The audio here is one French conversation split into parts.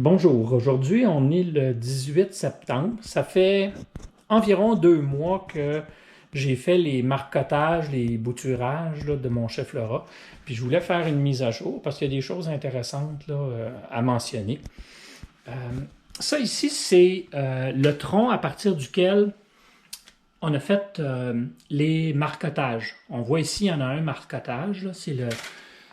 Bonjour, aujourd'hui on est le 18 septembre. Ça fait environ 2 mois que j'ai fait les marcotages, les bouturages là, de mon chef Laura. Puis je voulais faire une mise à jour parce qu'il y a des choses intéressantes là, à mentionner. Euh, Ça ici, c'est le tronc à partir duquel on a fait les marcotages. On voit ici, il y en a un marcotage,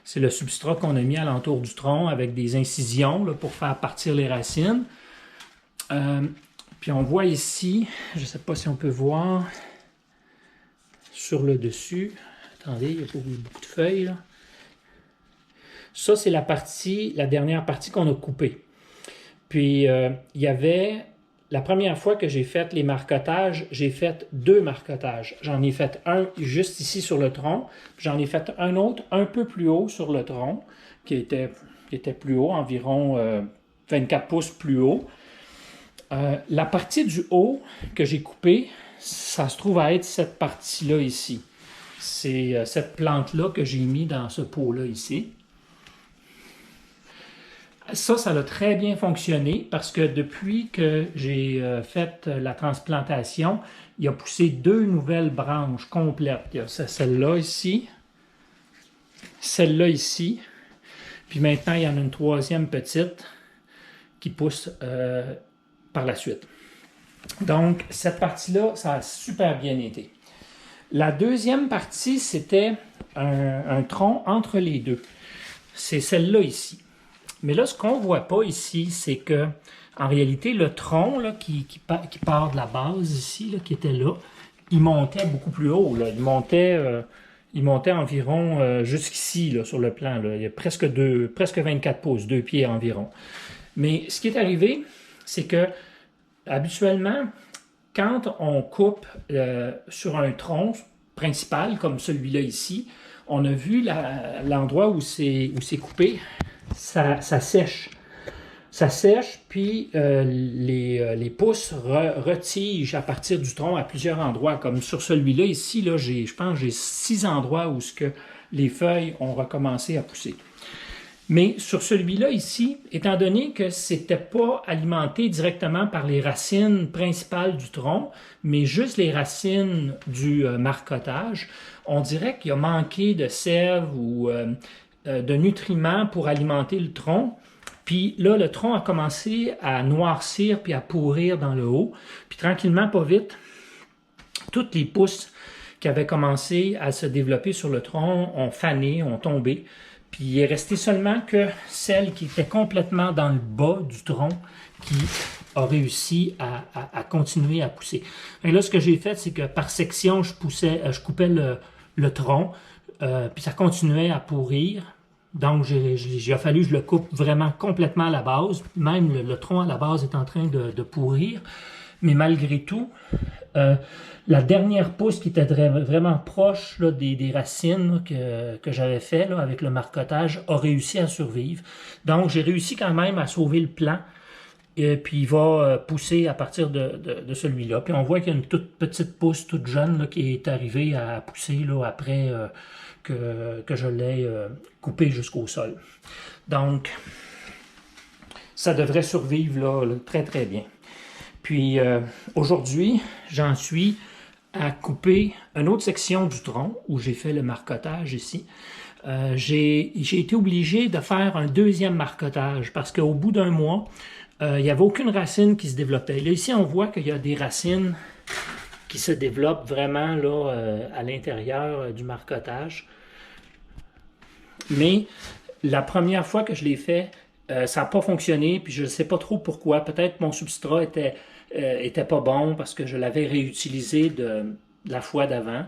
c'est le substrat qu'on a mis alentour du tronc avec des incisions là, pour faire partir les racines. Euh, Puis on voit ici, je ne sais pas si on peut voir sur le dessus. Attendez, il y a beaucoup de feuilles. Là. Ça, c'est la dernière partie qu'on a coupée. Puis il y avait, la première fois que j'ai fait les marcotages, j'ai fait 2 marcotages. J'en ai fait un juste ici sur le tronc, puis j'en ai fait un autre un peu plus haut sur le tronc, qui était plus haut, environ 24 pouces plus haut. La partie du haut que j'ai coupée, ça se trouve à être cette partie-là ici. C'est cette plante-là que j'ai mis dans ce pot-là ici. Ça a très bien fonctionné parce que depuis que j'ai fait la transplantation, il a poussé 2 nouvelles branches complètes. Il y a celle-là ici, puis maintenant il y en a une troisième petite qui pousse par la suite. Donc cette partie-là, ça a super bien été. La deuxième partie, c'était un tronc entre les deux. C'est celle-là ici. Mais là, ce qu'on ne voit pas ici, c'est que, en réalité, le tronc là, qui part de la base ici, là, qui était là, il montait beaucoup plus haut. Là. Il montait environ jusqu'ici là, sur le plan. Là. Il y a presque 24 pouces, 2 pieds environ. Mais ce qui est arrivé, c'est que habituellement, quand on coupe sur un tronc principal, comme celui-là ici, on a vu l'endroit où c'est coupé, ça sèche. Ça sèche, puis les pousses retigent à partir du tronc à plusieurs endroits. Comme sur celui-là ici, là, je pense que j'ai 6 endroits où les feuilles ont recommencé à pousser. Mais sur celui-là ici, étant donné que c'était pas alimenté directement par les racines principales du tronc, mais juste les racines du marcotage, on dirait qu'il a manqué de sève ou de nutriments pour alimenter le tronc. Puis là, le tronc a commencé à noircir puis à pourrir dans le haut. Puis tranquillement, pas vite, toutes les pousses qui avaient commencé à se développer sur le tronc ont fané, ont tombé. Puis il est resté seulement que celle qui était complètement dans le bas du tronc qui a réussi à continuer à pousser. Et là, ce que j'ai fait, c'est que par section, je coupais le tronc, puis ça continuait à pourrir. Donc, il a fallu que je le coupe vraiment complètement à la base. Même le tronc à la base est en train de pourrir. Mais malgré tout, la dernière pousse qui était vraiment proche là, des racines que j'avais fait là, avec le marcotage a réussi à survivre. Donc, j'ai réussi quand même à sauver le plant. Et puis, il va pousser à partir de celui-là. Puis, on voit qu'il y a une toute petite pousse, toute jeune, là, qui est arrivée à pousser là, après que je l'ai coupé jusqu'au sol. Donc, ça devrait survivre là, très, très bien. Puis, aujourd'hui, j'en suis à couper une autre section du tronc où j'ai fait le marcotage ici. J'ai été obligé de faire un deuxième marcotage parce qu'au bout d'un mois, il n'y avait aucune racine qui se développait. Là, ici, on voit qu'il y a des racines qui se développent vraiment là, à l'intérieur du marcotage. Mais la première fois que je l'ai fait, ça n'a pas fonctionné, puis je ne sais pas trop pourquoi. Peut-être mon substrat était pas bon parce que je l'avais réutilisé de la fois d'avant.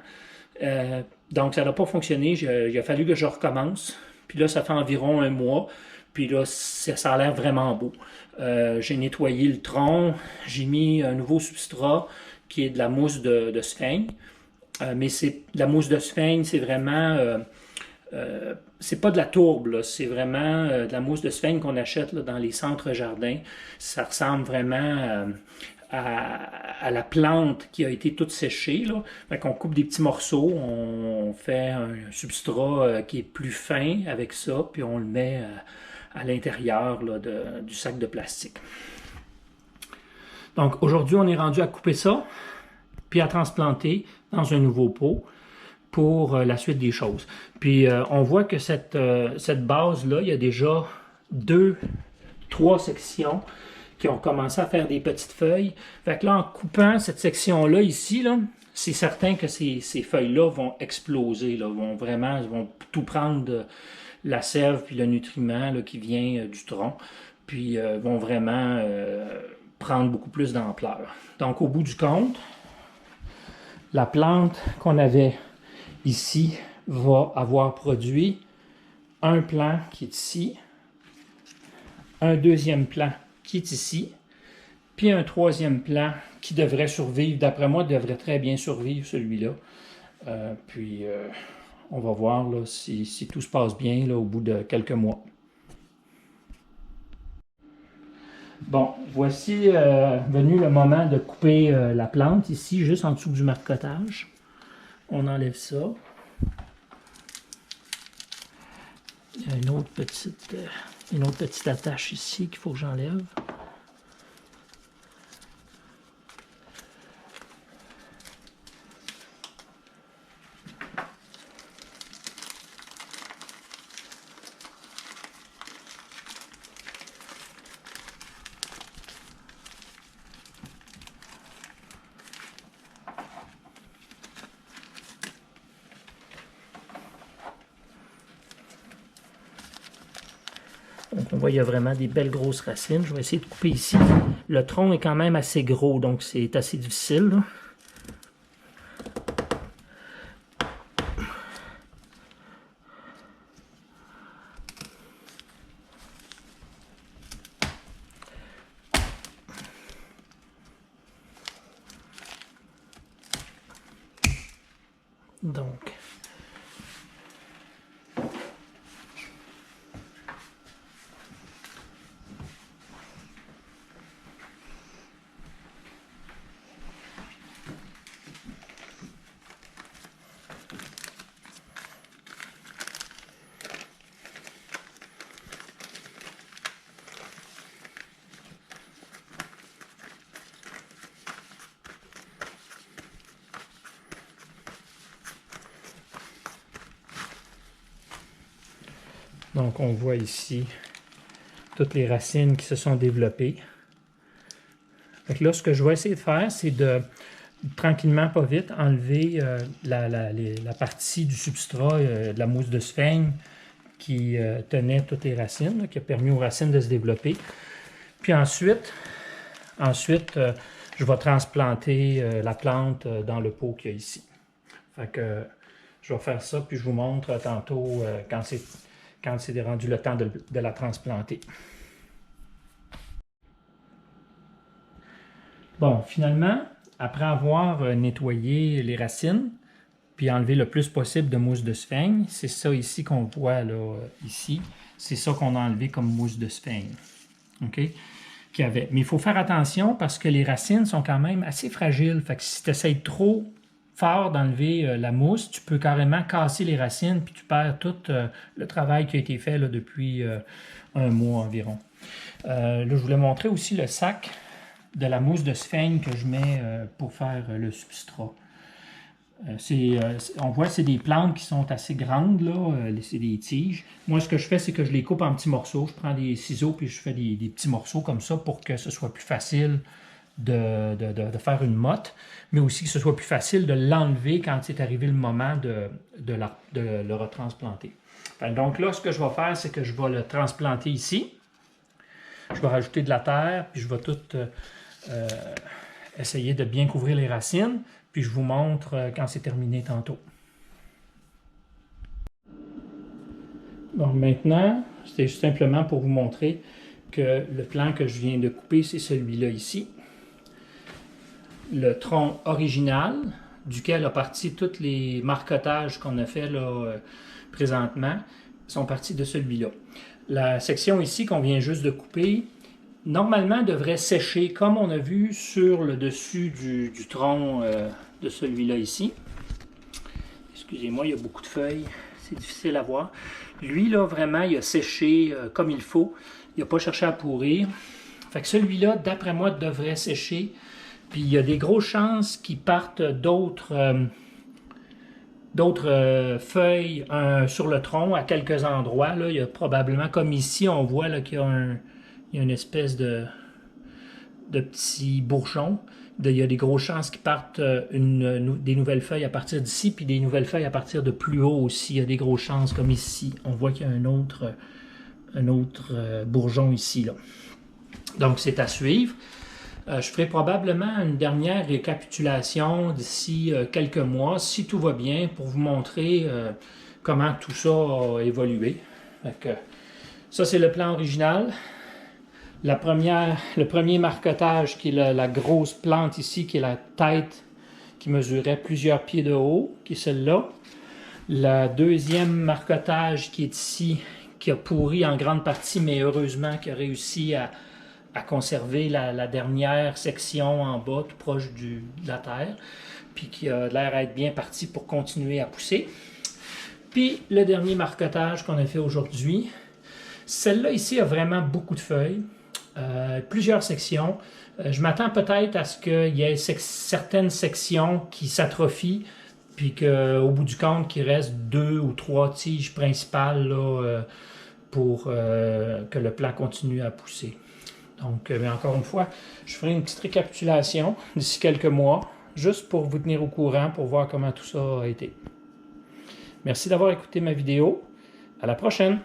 Donc, ça n'a pas fonctionné. Il a fallu que je recommence. Puis là, ça fait environ 1 mois. Puis là, ça a l'air vraiment beau. J'ai nettoyé le tronc. J'ai mis un nouveau substrat qui est de la mousse de sphaigne. Mais la mousse de sphaigne, c'est vraiment... c'est pas de la tourbe, c'est vraiment de la mousse de sphaigne qu'on achète là, dans les centres jardins. Ça ressemble vraiment à la plante qui a été toute séchée. Là. Fait qu'on coupe des petits morceaux, on fait un substrat qui est plus fin avec ça, puis on le met à l'intérieur du sac de plastique. Donc aujourd'hui, on est rendu à couper ça, puis à transplanter dans un nouveau pot pour la suite des choses. Puis on voit que cette base-là, il y a déjà 3 sections qui ont commencé à faire des petites feuilles. Fait que là, en coupant cette section-là ici, là, c'est certain que ces feuilles-là vont exploser, là, vont tout prendre la sève puis le nutriment là, qui vient du tronc, puis vont vraiment prendre beaucoup plus d'ampleur. Donc, au bout du compte, la plante qu'on avait ici va avoir produit un plant qui est ici, un deuxième plant qui est ici, puis un troisième plant qui devrait survivre. D'après moi, devrait très bien survivre celui-là. On va voir là, si tout se passe bien là, au bout de quelques mois. Bon, voici venu le moment de couper la plante ici, juste en dessous du marcotage. On enlève ça. Il y a une autre petite attache ici qu'il faut que j'enlève. Donc on voit qu'il y a vraiment des belles grosses racines. Je vais essayer de couper ici. Le tronc est quand même assez gros, donc c'est assez difficile, là. Donc on voit ici toutes les racines qui se sont développées. Donc là, ce que je vais essayer de faire, c'est de tranquillement, pas vite, enlever la partie du substrat de la mousse de sphaigne qui tenait toutes les racines, là, qui a permis aux racines de se développer. Puis ensuite je vais transplanter la plante dans le pot qu'il y a ici. Fait que je vais faire ça, puis je vous montre tantôt quand c'est rendu le temps de la transplanter. Bon, finalement, après avoir nettoyé les racines, puis enlevé le plus possible de mousse de sphaigne, c'est ça ici qu'on voit là, ici. C'est ça qu'on a enlevé comme mousse de sphaigne. OK? Mais il faut faire attention parce que les racines sont quand même assez fragiles. Fait que si tu essaies trop fort d'enlever la mousse, tu peux carrément casser les racines puis tu perds tout le travail qui a été fait là, depuis un mois environ. Là, je voulais montrer aussi le sac de la mousse de sphaigne que je mets pour faire le substrat. On voit que c'est des plantes qui sont assez grandes, là, c'est des tiges. Moi, ce que je fais, c'est que je les coupe en petits morceaux. Je prends des ciseaux puis je fais des petits morceaux comme ça pour que ce soit plus facile de faire une motte, mais aussi que ce soit plus facile de l'enlever quand c'est arrivé le moment de le retransplanter. Donc là, ce que je vais faire, c'est que je vais le transplanter ici. Je vais rajouter de la terre, puis je vais tout essayer de bien couvrir les racines, puis je vous montre quand c'est terminé tantôt. Donc maintenant, c'est juste simplement pour vous montrer que le plan que je viens de couper, c'est celui-là ici. Le tronc original, duquel a parti tous les marcotages qu'on a fait là, présentement, sont partis de celui-là. La section ici qu'on vient juste de couper, normalement devrait sécher comme on a vu sur le dessus du tronc de celui-là ici. Excusez-moi, il y a beaucoup de feuilles. c'est difficile à voir. Lui, là, vraiment, il a séché comme il faut. Il n'a pas cherché à pourrir. Fait que celui-là, d'après moi, devrait sécher. Puis il y a des grosses chances qu'il parte d'autres feuilles sur le tronc à quelques endroits. Là, il y a probablement, comme ici, on voit qu'il y a une espèce de petits bourgeons. Il y a des grosses chances qu'ils partent des nouvelles feuilles à partir d'ici, puis des nouvelles feuilles à partir de plus haut aussi. Il y a des grosses chances, comme ici. On voit qu'il y a un autre bourgeon ici, là. Donc, c'est à suivre. Je ferai probablement une dernière récapitulation d'ici quelques mois, si tout va bien, pour vous montrer comment tout ça a évolué. Ça, c'est le plan original. Le premier marquetage, qui est la grosse plante ici, qui est la tête qui mesurait plusieurs pieds de haut, qui est celle-là. Le deuxième marquetage qui est ici, qui a pourri en grande partie, mais heureusement qui a réussi à conserver la dernière section en bas, tout proche de la terre, puis qui a l'air à être bien parti pour continuer à pousser. Puis le dernier marquetage qu'on a fait aujourd'hui, celle-là ici a vraiment beaucoup de feuilles, plusieurs sections. Je m'attends peut-être à ce qu'il y ait certaines sections qui s'atrophient, puis qu'au bout du compte, qu'il reste 2 ou 3 tiges principales là, pour que le plant continue à pousser. Donc, encore une fois, je ferai une petite récapitulation d'ici quelques mois, juste pour vous tenir au courant, pour voir comment tout ça a été. Merci d'avoir écouté ma vidéo. À la prochaine!